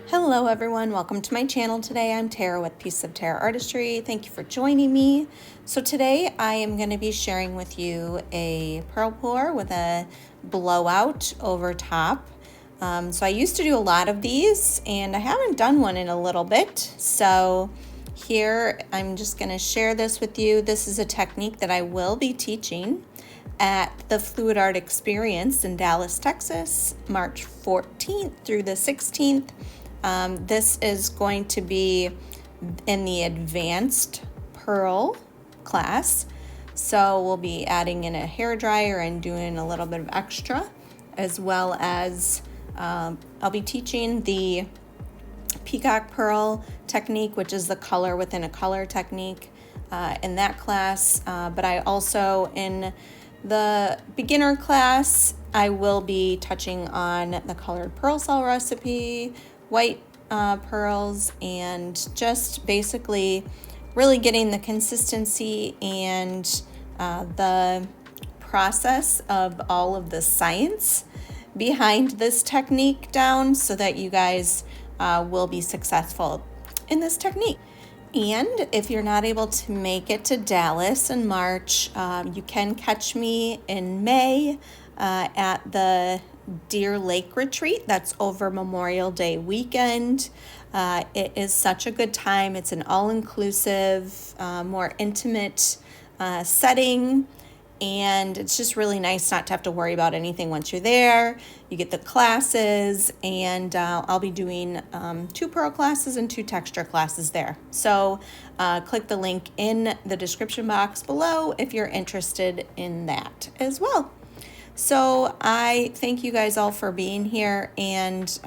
Hello everyone, welcome to my channel today. I'm Tara with Pieces of Tara Artistry. Thank you for joining me. So today I am going to be sharing with you a pearl pour with a blowout over top. So I used to do a lot of these and I haven't done one in a little bit. So here I'm just going to share this with you. This is a technique that I will be teaching at the Fluid Art Experience in Dallas, Texas, March 14th through the 16th. This is going to be in the advanced pearl class. So we'll be adding in a hairdryer and doing a little bit of extra, as well as I'll be teaching the peacock pearl technique, which is the color within a color technique in that class. But I also, in the beginner class, I will be touching on the colored pearl cell recipe, white pearls, and just basically really getting the consistency and the process of all of the science behind this technique down so that you guys will be successful in this technique. And if you're not able to make it to Dallas in March, you can catch me in May at the Deer Lake Retreat. That's over Memorial Day weekend. It is such a good time. It's an all-inclusive, more intimate setting, and it's just really nice not to have to worry about anything once you're there. You get the classes, and I'll be doing 2 pearl classes and 2 texture classes there. So click the link in the description box below if you're interested in that as well. So I thank you guys all for being here, and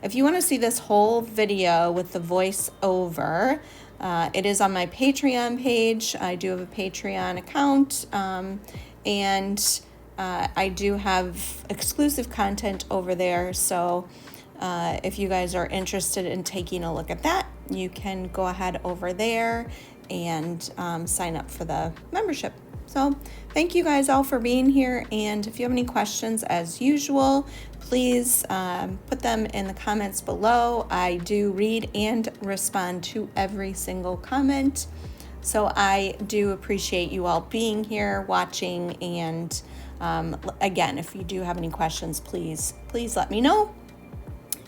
if you want to see this whole video with the voice over, it is on my Patreon page. I do have a Patreon account, and I do have exclusive content over there. So if you guys are interested in taking a look at that, you can go ahead over there and sign up for the membership. So thank you guys all for being here, and if you have any questions, as usual, please put them in the comments below. I do read and respond to every single comment, so I do appreciate you all being here, watching, and again, if you do have any questions, please let me know.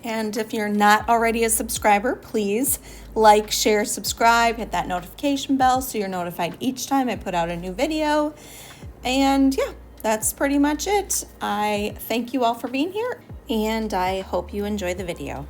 And if you're not already a subscriber, please like, share, subscribe, hit that notification bell so you're notified each time I put out a new video. And yeah, that's pretty much it. I thank you all for being here, and I hope you enjoy the video.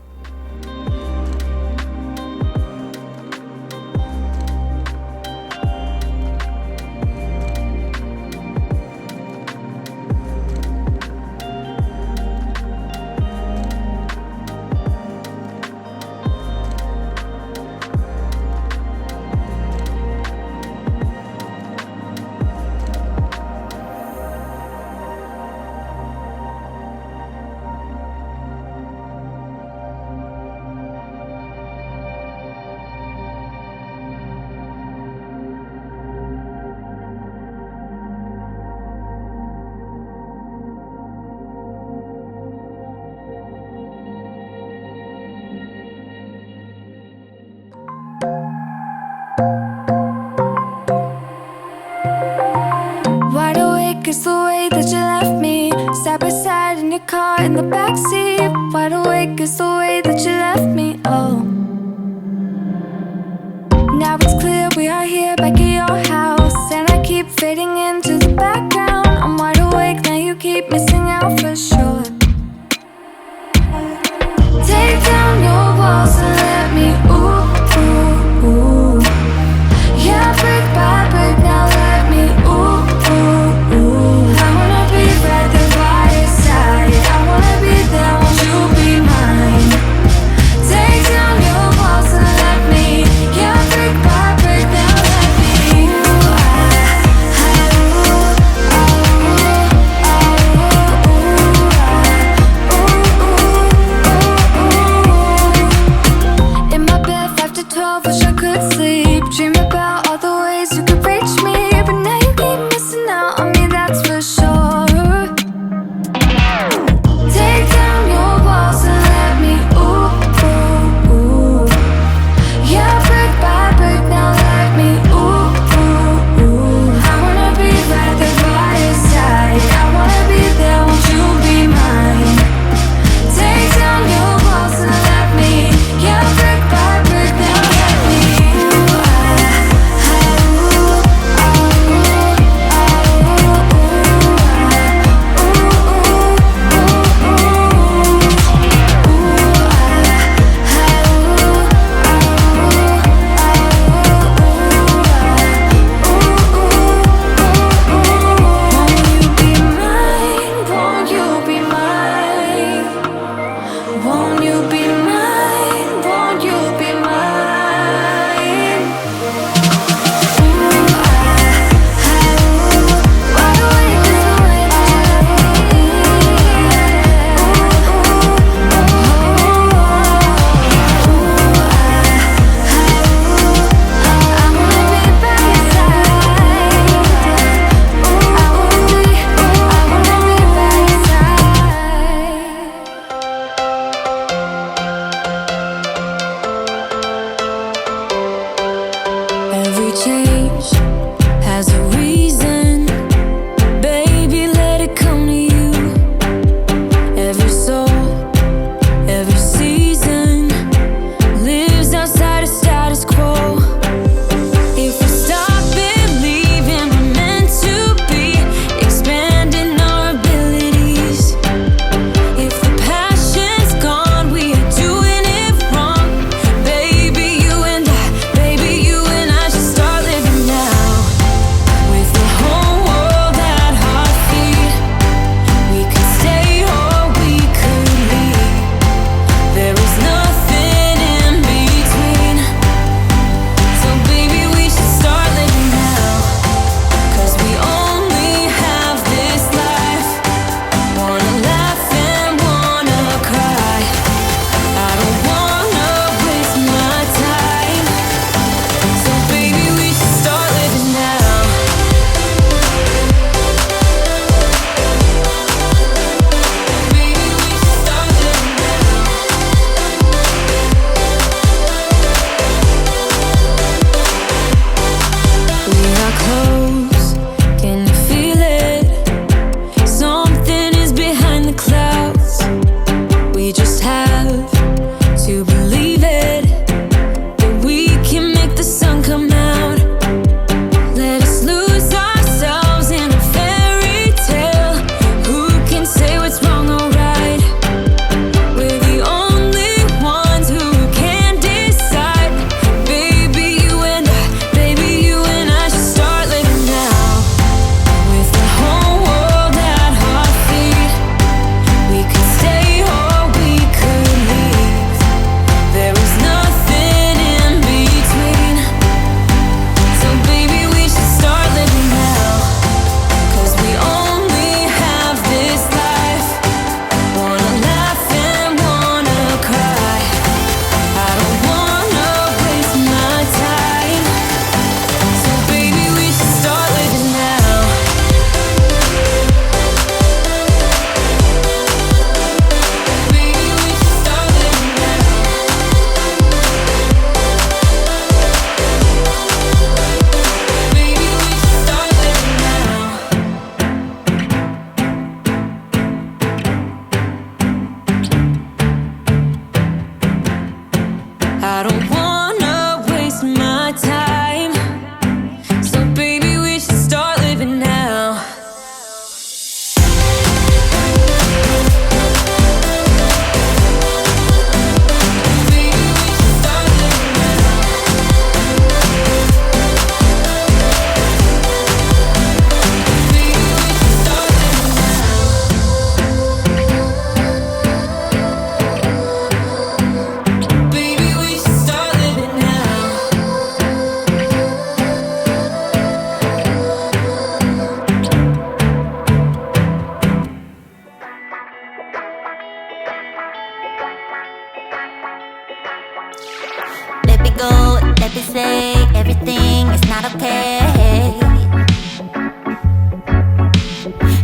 Wide awake is the way that you left me, side by side in your car in the backseat. Wide awake is the way that you left me, oh. Now it's clear we are here back at your house, and I keep fading into the background. I'm wide awake, now you keep missing out for sure. Take down your walls and let me, ooh, ooh, ooh. Yeah, brick by brick, now let me, ooh, ooh, ooh. I wanna be right there by your side, I wanna be there, won't you be mine? Take down your walls and let me, yeah, brick by brick, now let me, ooh, ooh, ooh, ooh, ooh. that they say everything is not okay.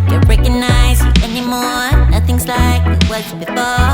Can't recognize you anymore. Nothing's like it was before.